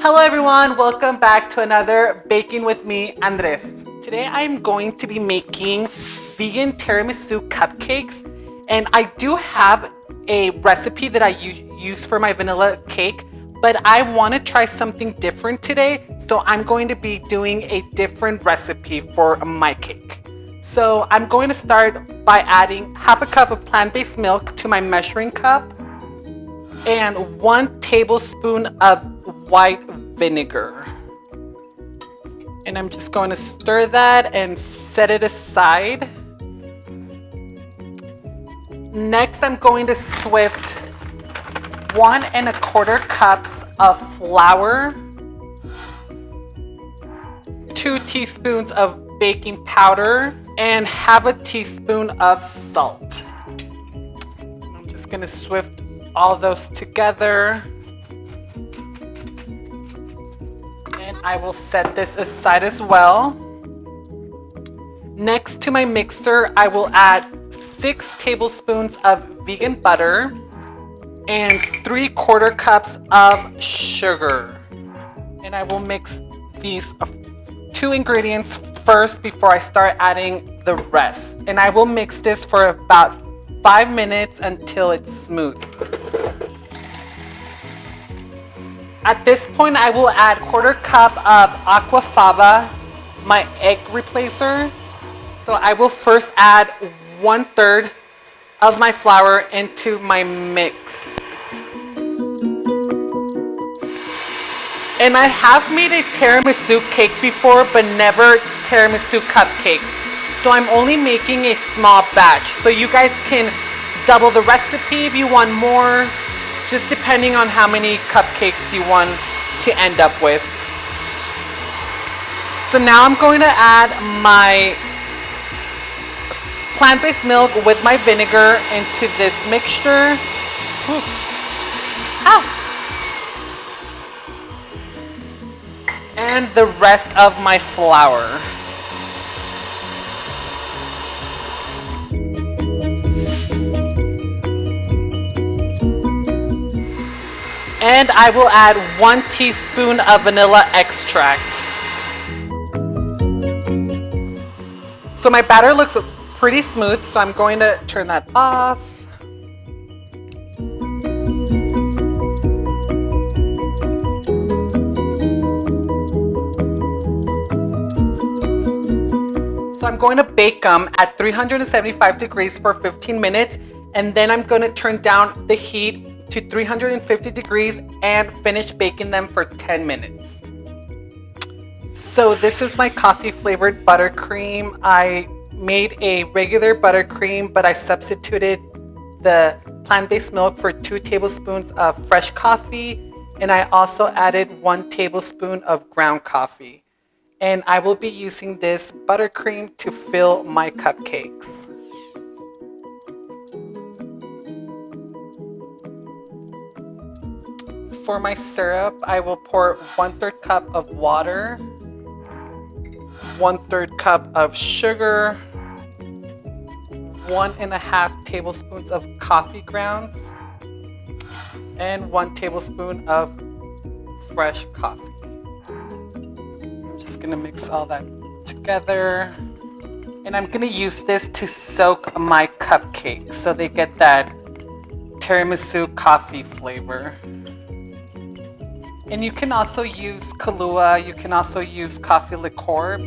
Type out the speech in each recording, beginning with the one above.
Hello everyone, welcome back to another Baking with me, Andres. Today I'm going to be making vegan tiramisu cupcakes, and I do have a recipe that I use for my vanilla cake, but I want to try something different today, so I'm going to be doing a different recipe for my cake. So I'm going to start by adding half a cup of plant-based milk to my measuring cup and 1 tablespoon of white vinegar. And I'm just going to stir that and set it aside. Next, I'm going to swift 1 1/4 cups of flour, 2 teaspoons of baking powder, and half a teaspoon of salt. I'm just going to swift all those together. And I will set this aside as well. Next to my mixer, I will add 6 tablespoons of vegan butter and 3/4 cups of sugar. And I will mix these 2 ingredients first before I start adding the rest. And I will mix this for about 5 minutes until it's smooth. At this point, I will add 1/4 cup of aquafaba, my egg replacer. So I will first add 1/3 of my flour into my mix. And I have made a tiramisu cake before, but never tiramisu cupcakes. So I'm only making a small batch. So you guys can double the recipe if you want more, just depending on how many cupcakes you want to end up with. So now I'm going to add my plant-based milk with my vinegar into this mixture. Ooh. Ow. And the rest of my flour. And I will add 1 teaspoon of vanilla extract. So my batter looks pretty smooth, so I'm going to turn that off. So I'm going to bake them at 375 degrees for 15 minutes, and then I'm going to turn down the heat to 350 degrees and finish baking them for 10 minutes. So this is my coffee flavored buttercream. I made a regular buttercream, but I substituted the plant-based milk for 2 tablespoons of fresh coffee, and I also added 1 tablespoon of ground coffee. And I will be using this buttercream to fill my cupcakes. For my syrup, I will pour 1/3 cup of water, 1/3 cup of sugar, 1.5 tablespoons of coffee grounds, and 1 tablespoon of fresh coffee. I'm just gonna mix all that together. And I'm gonna use this to soak my cupcakes so they get that tiramisu coffee flavor. And you can also use Kahlua, you can also use coffee liqueur.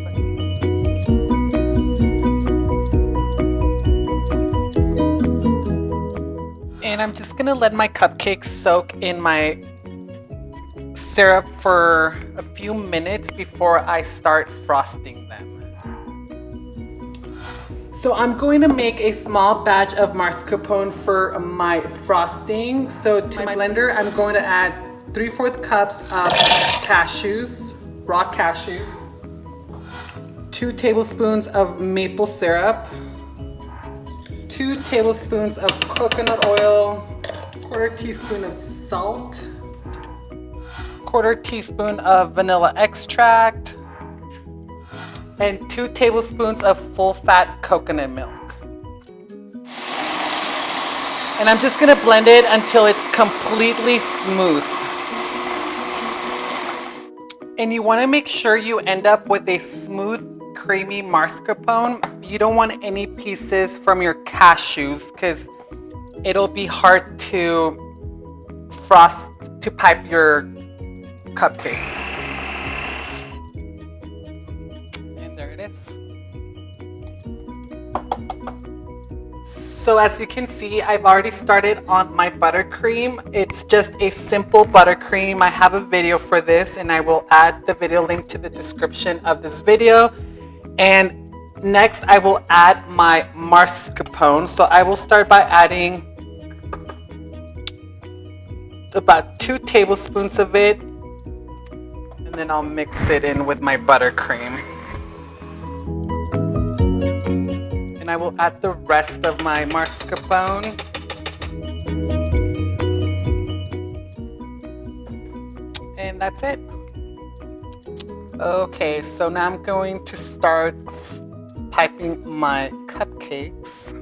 And I'm just gonna let my cupcakes soak in my syrup for a few minutes before I start frosting them. So I'm going to make a small batch of mascarpone for my frosting. So to my blender, I'm going to add 3/4 cups of cashews, raw cashews, 2 tablespoons of maple syrup, 2 tablespoons of coconut oil, 1/4 teaspoon of salt, 1/4 teaspoon of vanilla extract, and 2 tablespoons of full-fat coconut milk. And I'm just gonna blend it until it's completely smooth. And you want to make sure you end up with a smooth, creamy mascarpone. You don't want any pieces from your cashews because it'll be hard to frost, to pipe your cupcakes. And there it is. So as you can see, I've already started on my buttercream. It's just a simple buttercream. I have a video for this and I will add the video link to the description of this video. And next I will add my mascarpone. So I will start by adding about 2 tablespoons of it. And then I'll mix it in with my buttercream. I will add the rest of my mascarpone. And that's it. Okay, so now I'm going to start piping my cupcakes.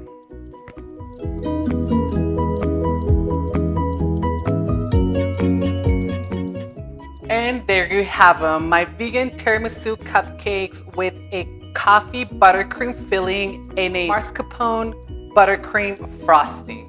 And there you have them, my vegan tiramisu cupcakes with a coffee buttercream filling and a mascarpone buttercream frosting.